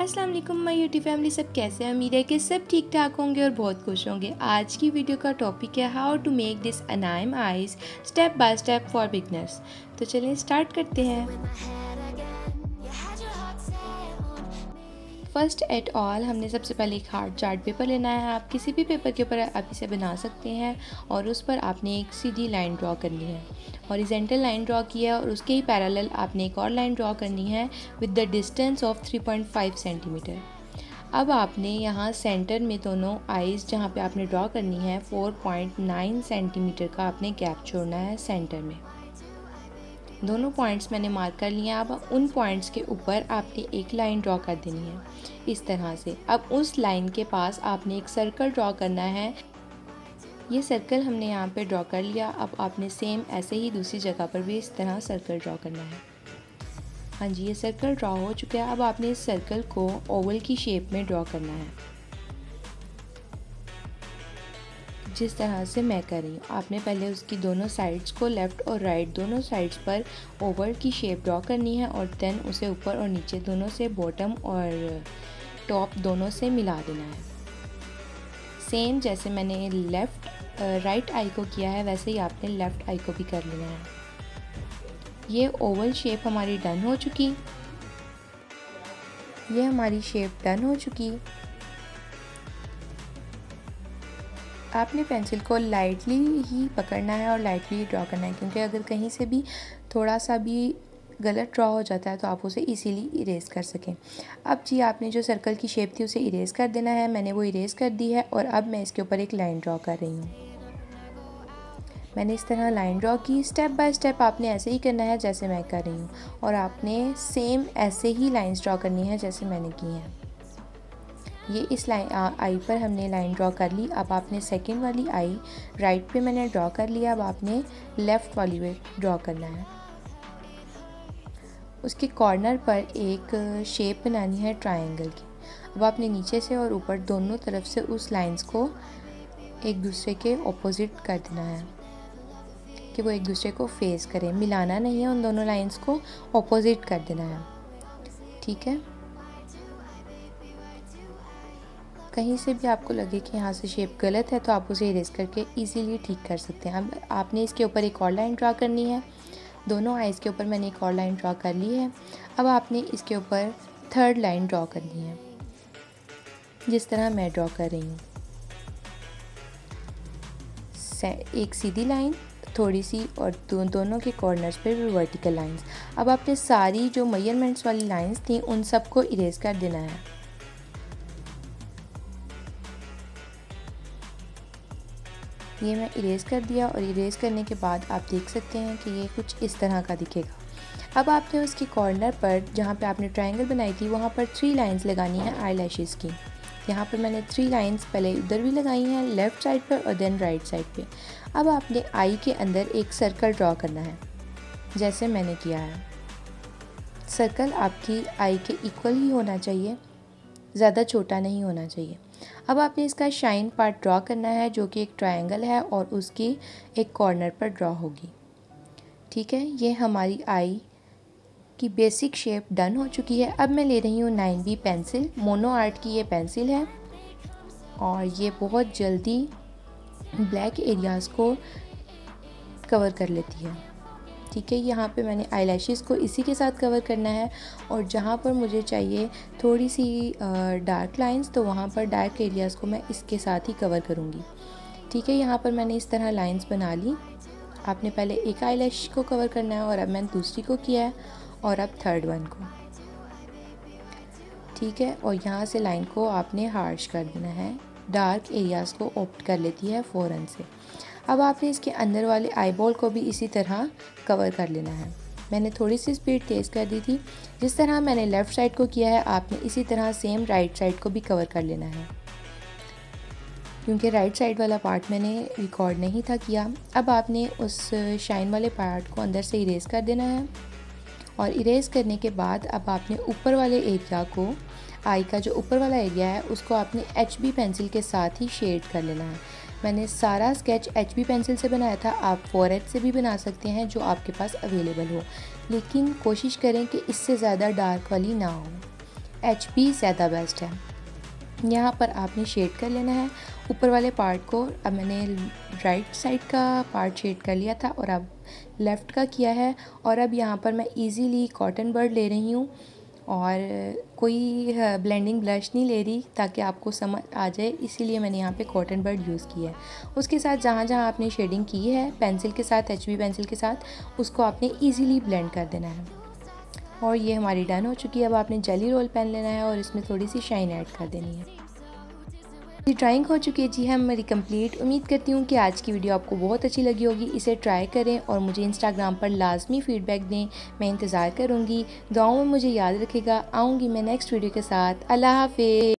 अस्सलाम वालेकुम my YouTube family, सब कैसे हैं। उम्मीद है कि सब ठीक ठाक होंगे और बहुत खुश होंगे। आज की वीडियो का टॉपिक है how to make this anime eyes step by step for beginners. तो चलिए स्टार्ट करते हैं। फर्स्ट एट ऑल हमने सबसे पहले एक हार्ड चार्ट पेपर लेना है। आप किसी भी पेपर के ऊपर आप इसे बना सकते हैं और उस पर आपने एक सीधी लाइन ड्रॉ करनी है, हॉरिजॉन्टल लाइन ड्रॉ की है और उसके ही पैरेलल आपने एक और लाइन ड्रॉ करनी है with the distance of 3.5 centimetre. अब आपने यहाँ सेंटर में दोनों आइज़ जहाँ पे आपने ड्रॉ करनी है 4.9 सेंटीमीटर का आपने गैप छोड़ना है सेंटर में। दोनों पॉइंट्स मैंने मार्क कर लिए हैं। अब उन पॉइंट्स के ऊपर आपने एक लाइन ड्रॉ कर देनी है इस तरह से। अब उस लाइन के पास आपने एक सर्कल ड्रॉ करना है। ये सर्कल हमने यहाँ पे ड्रॉ कर लिया। अब आपने सेम ऐसे ही दूसरी जगह पर भी इस तरह सर्कल ड्रॉ करना है। हाँ जी, ये सर्कल ड्रॉ हो चुका है। अब आपने इस सर्कल को ओवल की शेप में ड्रॉ करना है जिस तरह से मैं कर रही हूँ। आपने पहले उसकी दोनों साइड्स को लेफ़्ट और राइट दोनों साइड्स पर ओवल की शेप ड्रॉ करनी है और देन उसे ऊपर और नीचे दोनों से बॉटम और टॉप दोनों से मिला देना है। सेम जैसे मैंने राइट आई को किया है वैसे ही आपने लेफ़्ट आई को भी कर लेना है। ये ओवल शेप हमारी डन हो चुकी। ये हमारी शेप डन हो चुकी। आपने पेंसिल को लाइटली ही पकड़ना है और लाइटली ड्रॉ करना है, क्योंकि अगर कहीं से भी थोड़ा सा भी गलत ड्रॉ हो जाता है तो आप उसे इजीली इरेज कर सकें। अब जी आपने जो सर्कल की शेप थी उसे इरेज कर देना है। मैंने वो इरेज कर दी है और अब मैं इसके ऊपर एक लाइन ड्रॉ कर रही हूँ। मैंने इस तरह लाइन ड्रॉ की। स्टेप बाय स्टेप आपने ऐसे ही करना है जैसे मैं कर रही हूँ और आपने सेम ऐसे ही लाइंस ड्रॉ करनी है जैसे मैंने की हैं। ये इस लाइन आई पर हमने लाइन ड्रॉ कर ली। अब आपने सेकंड वाली आई राइट पे मैंने ड्रॉ कर लिया। अब आपने लेफ़्ट वाली पे ड्रॉ करना है। उसके कॉर्नर पर एक शेप बनानी है ट्रायंगल की। अब आपने नीचे से और ऊपर दोनों तरफ से उस लाइंस को एक दूसरे के ऑपोजिट कर देना है कि वो एक दूसरे को फेस करें। मिलाना नहीं है, उन दोनों लाइंस को ऑपोजिट कर देना है। ठीक है। कहीं से भी आपको लगे कि यहाँ से शेप गलत है तो आप उसे इरेज करके इजीली ठीक कर सकते हैं। अब आपने इसके ऊपर एक और लाइन ड्रॉ करनी है। दोनों आइज़ के ऊपर मैंने एक और लाइन ड्रॉ कर ली है। अब आपने इसके ऊपर थर्ड लाइन ड्रॉ करनी है जिस तरह मैं ड्रॉ कर रही हूँ। एक सीधी लाइन थोड़ी सी और दोनों के कॉर्नर्स पर भी वर्टिकल लाइंस। अब आपने सारी जो मेजरमेंट्स वाली लाइंस थी उन सबको इरेज कर देना है। ये मैं इरेज़ कर दिया और इरेज़ करने के बाद आप देख सकते हैं कि ये कुछ इस तरह का दिखेगा। अब आपने उसके कॉर्नर पर जहाँ पे आपने ट्रायंगल बनाई थी वहाँ पर 3 लाइंस लगानी है आई लैशेज़ की। यहाँ पर मैंने 3 लाइंस पहले उधर भी लगाई हैं लेफ़्ट साइड पर और देन राइट साइड पे। अब आपने आई के अंदर एक सर्कल ड्रॉ करना है जैसे मैंने किया है। सर्कल आपकी आई के इक्वल ही होना चाहिए, ज़्यादा छोटा नहीं होना चाहिए। अब आपने इसका शाइन पार्ट ड्रॉ करना है जो कि एक ट्रायंगल है और उसकी एक कॉर्नर पर ड्रॉ होगी। ठीक है, ये हमारी आई की बेसिक शेप डन हो चुकी है। अब मैं ले रही हूँ 9B पेंसिल। मोनो आर्ट की ये पेंसिल है और ये बहुत जल्दी ब्लैक एरियाज़ को कवर कर लेती है। ठीक है, यहाँ पे मैंने आईलैशेस को इसी के साथ कवर करना है और जहाँ पर मुझे चाहिए थोड़ी सी डार्क लाइंस तो वहाँ पर डार्क एरियाज़ को मैं इसके साथ ही कवर करूँगी। ठीक है, यहाँ पर मैंने इस तरह लाइंस बना ली। आपने पहले एक आईलैश को कवर करना है और अब मैंने दूसरी को किया है और अब थर्ड वन को। ठीक है, और यहाँ से लाइन को आपने हार्श कर देना है। डार्क एरियाज़ को ऑप्ट कर लेती है फ़ौरन से। अब आपने इसके अंदर वाले आई बॉल को भी इसी तरह कवर कर लेना है। मैंने थोड़ी सी स्पीड तेज़ कर दी थी। जिस तरह मैंने लेफ़्ट साइड को किया है आपने इसी तरह सेम राइट साइड को भी कवर कर लेना है, क्योंकि राइट साइड वाला पार्ट मैंने रिकॉर्ड नहीं था किया। अब आपने उस शाइन वाले पार्ट को अंदर से इरेज़ कर देना है और इरेज़ करने के बाद अब आपने ऊपर वाले एरिया को, आई का जो ऊपर वाला एरिया है उसको आपने HB पेंसिल के साथ ही शेड कर लेना है। मैंने सारा स्केच HB पेंसिल से बनाया था। आप 4H से भी बना सकते हैं जो आपके पास अवेलेबल हो, लेकिन कोशिश करें कि इससे ज़्यादा डार्क वाली ना हो। HB ज़्यादा बेस्ट है। यहाँ पर आपने शेड कर लेना है ऊपर वाले पार्ट को। अब मैंने राइट साइड का पार्ट शेड कर लिया था और अब लेफ़्ट का किया है। और अब यहाँ पर मैं इजीली कॉटन बर्ड ले रही हूँ और कोई ब्लेंडिंग ब्रश नहीं ले रही ताकि आपको समझ आ जाए, इसीलिए मैंने यहाँ पे कॉटन बर्ड यूज़ किया है। उसके साथ जहाँ जहाँ आपने शेडिंग की है पेंसिल के साथ, HB पेंसिल के साथ, उसको आपने ईज़िली ब्लेंड कर देना है। और ये हमारी डन हो चुकी है। अब आपने जेली रोल पेन लेना है और इसमें थोड़ी सी शाइन ऐड कर देनी है। ये ड्राइंग हो चुकी है जी है मेरी कंप्लीट। उम्मीद करती हूँ कि आज की वीडियो आपको बहुत अच्छी लगी होगी। इसे ट्राई करें और मुझे इंस्टाग्राम पर लाजमी फ़ीडबैक दें, मैं इंतज़ार करूँगी। दुआओं में मुझे याद रखेगा। आऊँगी मैं नेक्स्ट वीडियो के साथ। अल्लाह हाफ़िज़।